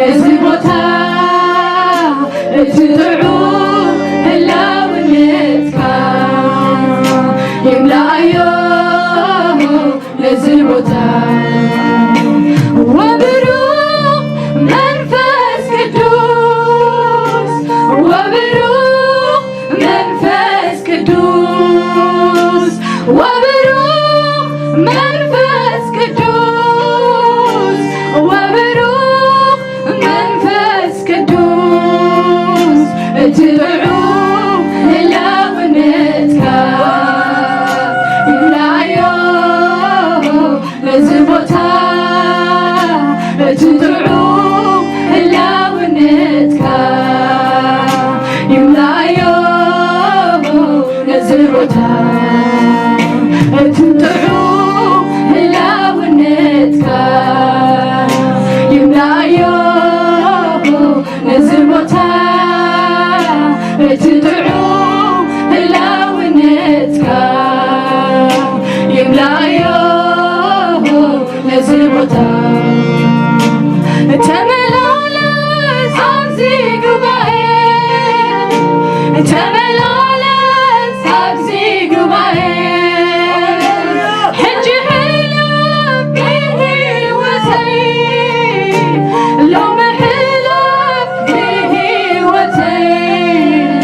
لزبوتا اتدعو هلاونتكا يملا يوم لزبوتا وبروح منفس قدوس وبروح منفس قدوس وبروح منفس قدوس وبروح منفس قدوس اتبعو هلاونتكا يملا يوم لزبوتا اتدعو هلاونتكا يملا يوم لزبوتا اتدعو هلاونتكا يملا يوم لزبوتا اتدعو هلاونتكا يملا يوم لزبوتا تملالس عبزي قبائل تملالس عبزي قبائل حج حلف به وتين لو محلف به وتين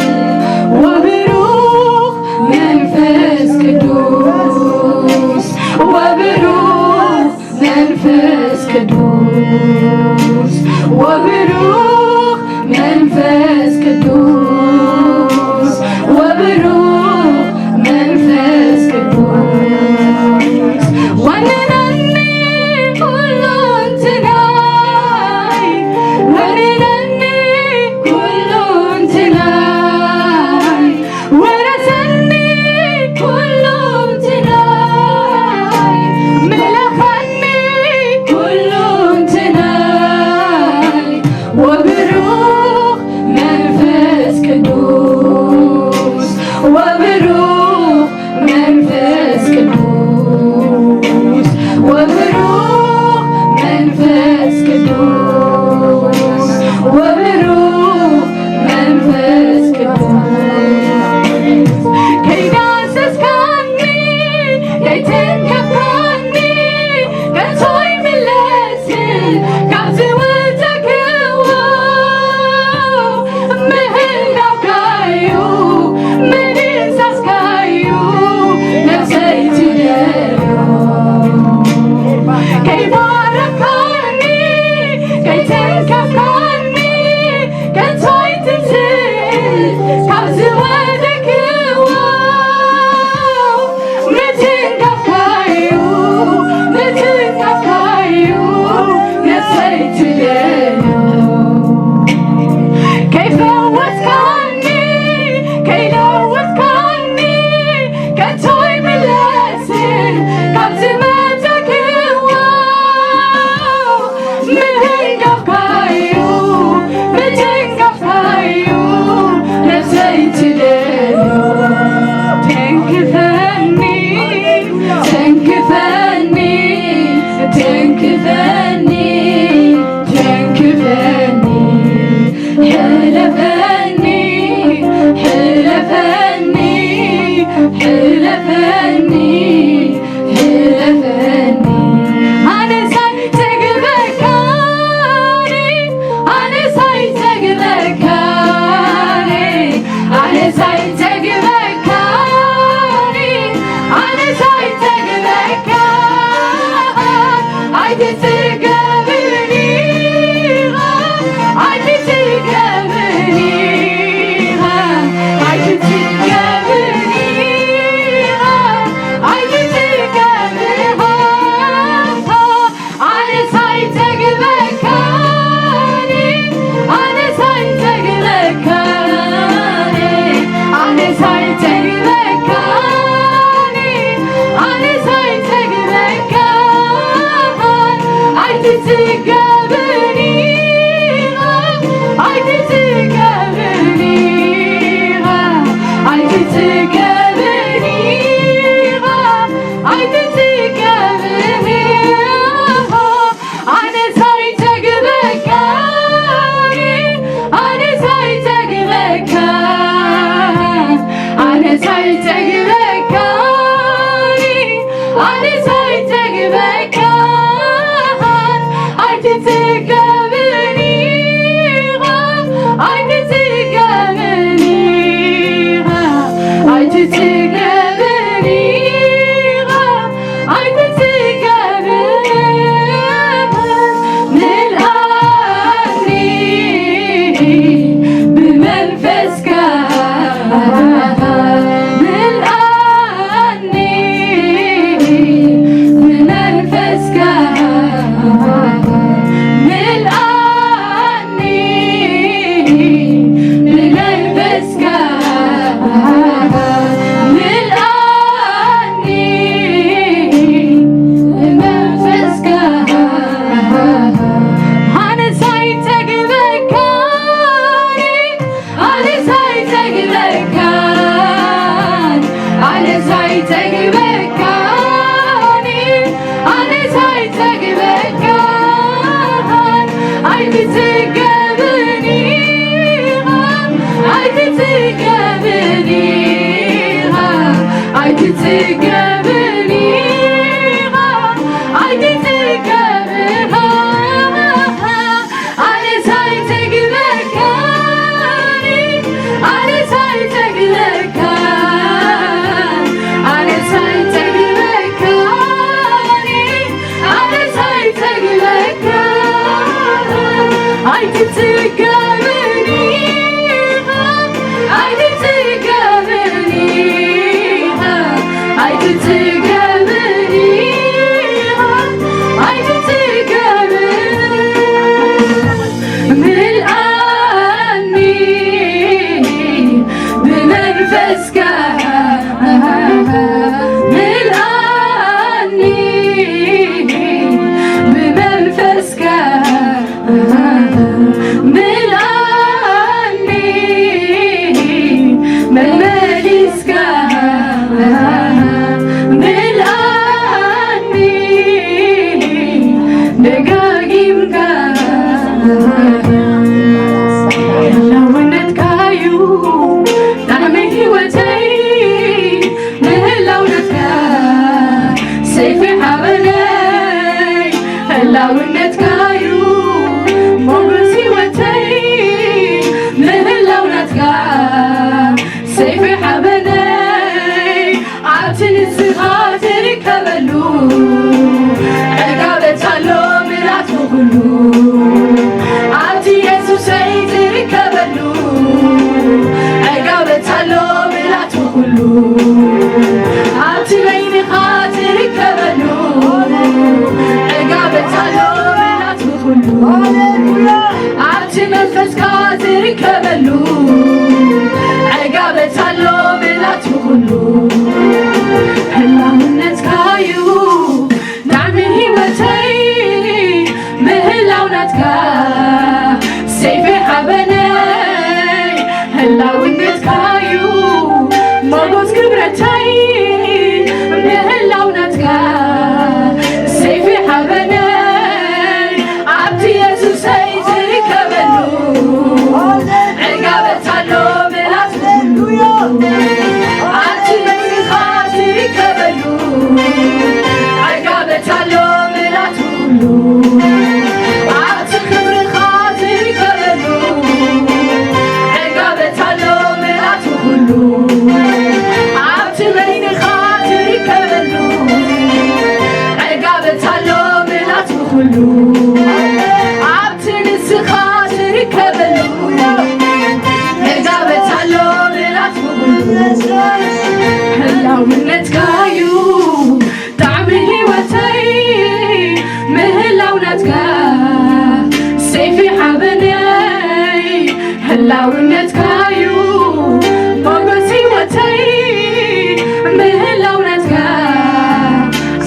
وبروح منفس قدوس وبروح منفس قدوس وبروح منفس قدوس وبروح منفس قدوس وننني كل انتناي وننني كل انتناي ورثني كل انتناي ملخني كل انتناي سيفي حبني هلاونت كايو موغسي وتي من هلاونت كا سيفي حبني عاتني الصغات ركبلو عقابت هلو ملات وغلو عاتي يسوس ركبلو عقابت هلو ملات وغلو عاتي بيني خاطر ركبلو عقابت هلو ملات وغلو عاتي منفس خاطر ركبلو عقابت هلو ملات وغلو هلاونت كايو نعمل هيوتي مهلاونت كا سيفي حبني هلاونت كايو مرقص كبرتي مهلاونت كا سيفي حبني عبدي يسوس يزري كبلو عقابت هلو ملات وغلو عبدي بيني خاطر كبلو عقابت هلو ملات وغلو عبدي خبر خاطر كبلو عقابت هلو ملات وغلو عبدي بيني خاطر كبلو عقابت هلو ملات وغلو عبدي نس خاطر كبلو عقابت هلو ملات وغلو هلاونت كايو طعمي هيوتي مهلاونت كا سيفي حبني هلاونت كايو موغس هيوتي مهلاونت كا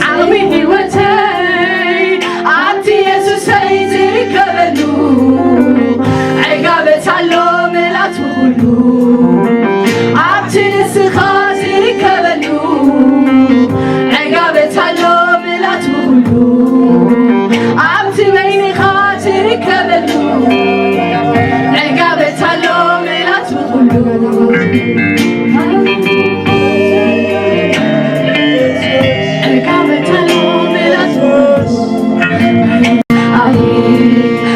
عالمي هيوتي عبدي يسوس يزري كبلو عقابت هلو ملات وغلو عبدي نسخات ركبلو عقابت هلو ملات وغلو عبدي بيني خاطر ركبلو عقابت هلو ملات وغلو عقابت هلو ملات وغلو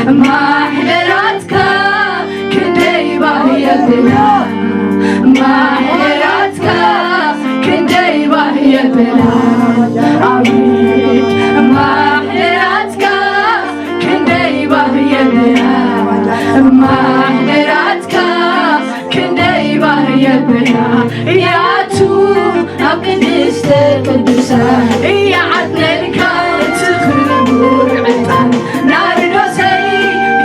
ما حضرتك كندي باهي بلا ما حضرتك كندي باهي بلا ما حضرتك كندي باهي بلا ما حضرتك كندي باهي بلا يا تو أقدس القدوسة يا عدل الكون تخرب عطان نار دوسي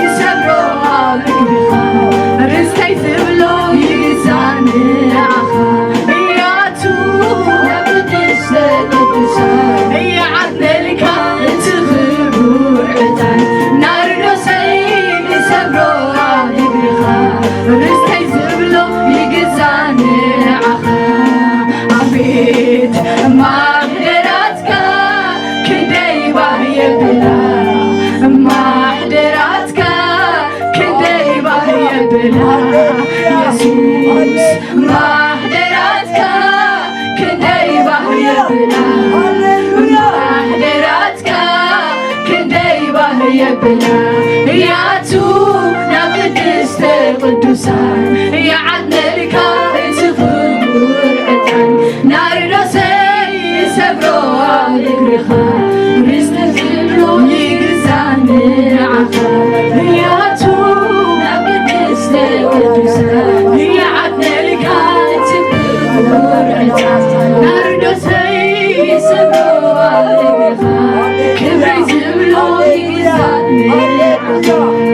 يسبروا بكبخا رزقي ثبلو يزاني عخا يا تو أقدس القدوسة يا عدل الكون تخرب عطان نار دوسي يسبروا بكبخا رزقي ثبلو يزاني عخا عبيد ما حضرتك كدي باهي بلا ما حضرتك كدي باهي بلا يسوس ما حضرتك كدي باهي بلا ما حضرتك كدي باهي بلا يا تو نقدس القدوسان يا عدلك تخبر عطان نار دوسي سبروا لكرخا رزق زبلو يقزاني عخا يا تو نقدس القدوسان يا عدلك تخبر عطان نار دوسي سبروا لكرخا كبري زبلو يقزاني عخا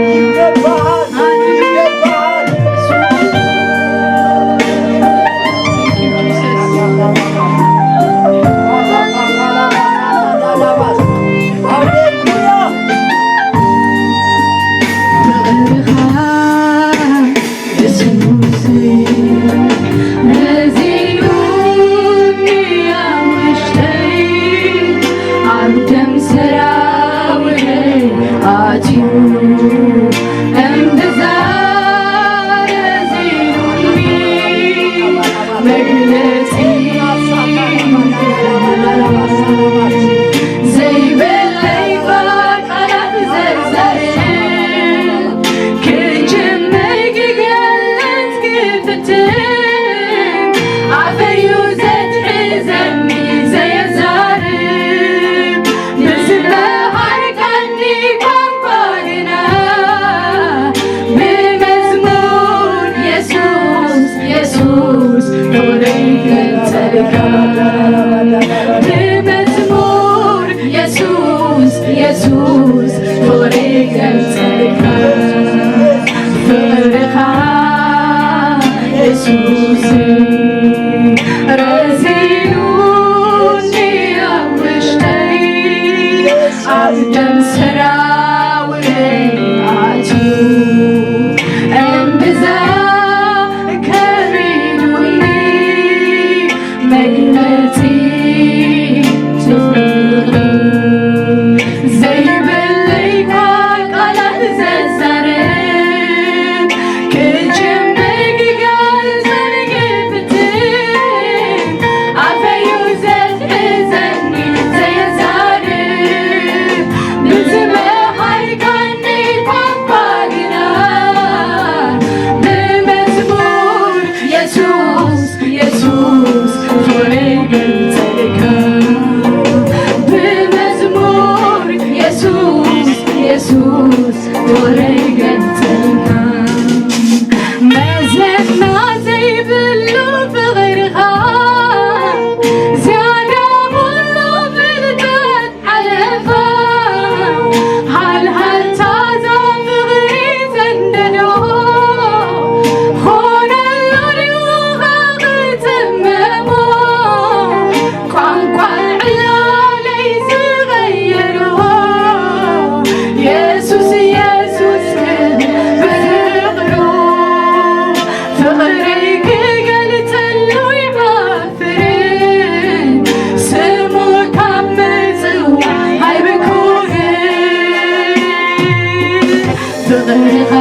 ኢየሱስ ፍቕሪ ገልጸልካ ፍቕርኻ ኢየሱስ ረዚኑኒ ኣብ ውሽጠይ ኣብ ደም ሰራዊተይ ኣትዩ እምብዛ ከሪኑኒ መግለጺ ትፍቕሪ ዘይብለይ እኳ ቃላት ዘዛርብ ክጅምር ክገልጽ ንግፍትን ኣፈዩ ዘትሕዘኒ ዘየዛርብ ብዝመሃርካኒ ቋንቋ ግና ብመዝሙር ኢየሱስ ኢየሱስ ፍቕሪ ገልጸልካ ብመዝሙር ኢየሱስ ኢየሱስ ፍቕሪ ገልጸልካ መዘና ዘይብሉ ፍቕርኻ ዝያዳ ኩሉ ፍልጠት ሓለፋ ሃልሃልታ ዛ ፍቕሪ ዘንደዶ ኾነሎ ድዩኻ ክትመሞ ቋንቋ ዕላለይ ዝቐየሮ ኢየሱስ ኢየሱስ ብፍቕሩ ፍቕረይ ክገልጸሉ ይሃፍርን ስሙ ካብ ምጽዋዕ ኣይብኩርን ፍቕርኻ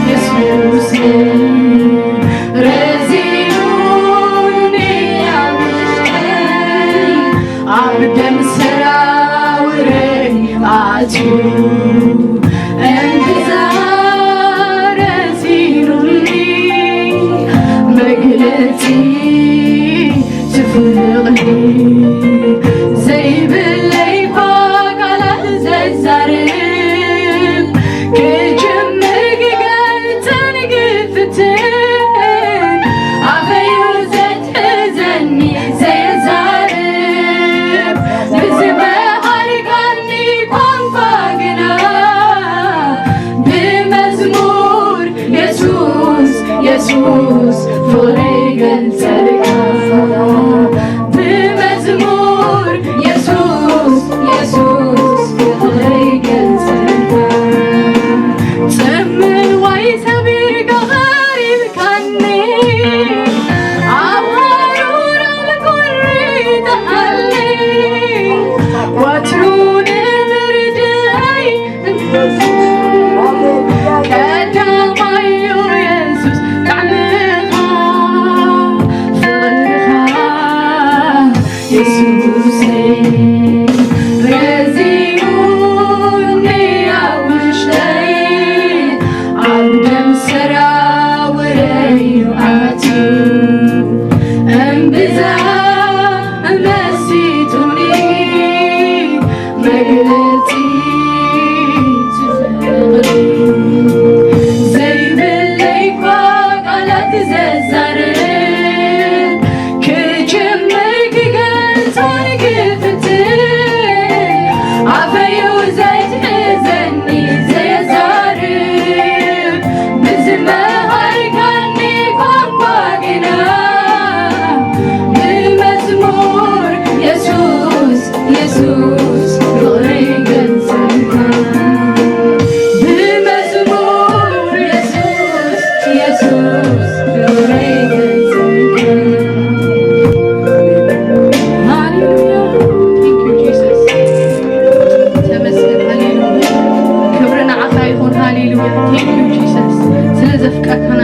ኢየሱስ ረዚኑኒ ኣብ ውሽጠይ ኣብ ደም ሰራዊተይ ኣትዩ እምብዛ ረዚኑኒ መግለጺ ትፍቕሪ ዘይብለይ እኳ ቃላት ዘዛርብ ክጅምር ክገልጽ ንግፍትን ኣፈዩ ዘትሕዘኒ ዘየዛርብ ብዝመሃርካኒ ቋንቋ ግና ብመዝሙር ኢየሱስ ኢየሱስ ፍቕሪ ገልጸልካ ብመዝሙር ኢየሱስ ኢየሱስ ፍቕሪ ገልጸልካ ጽምዋይ ሰቢርካ ቐሪብካኒ ኣብ ሃሩር ኣብ ቁሪ ተሃሊ ወትሩ ንምርድኣይ ቀዳማዩ ኢየሱስ ጣዕምኻ ፍቕርኻ ኢየሱስ ረዚኑኒ ኣብ ውሽጠይ ኣብ ደም ሰራዊተይ ኣትዩ እምብዛ መሲጡኒ መግለጺ ትፍቕሪ ዘይብለይ እኳ ቃላት ዘዛርብ ክጅምር ክገልጽ ንግፍትን ኣፈዩ ዘይትሕዘኒ ዘየዛርብ ብዝመሃርካኒ ቋንቋ ግና ብመዝሙር ኢየሱስ ኢየሱስ ፍቕሪ ገልጸልካ ብመዝሙር ኢየሱስ ኢየሱስ ፍቕሪ ገልጸልካ ሃሌሉያ ቴንክ ዩ ጂሰስ ተመስገን ሃሌሉያ ክብሪ ንዓኻ ይኹን ሃሌሉያ ቴንክ ዩ ጂሰስ ስለ ዘፍቀርካና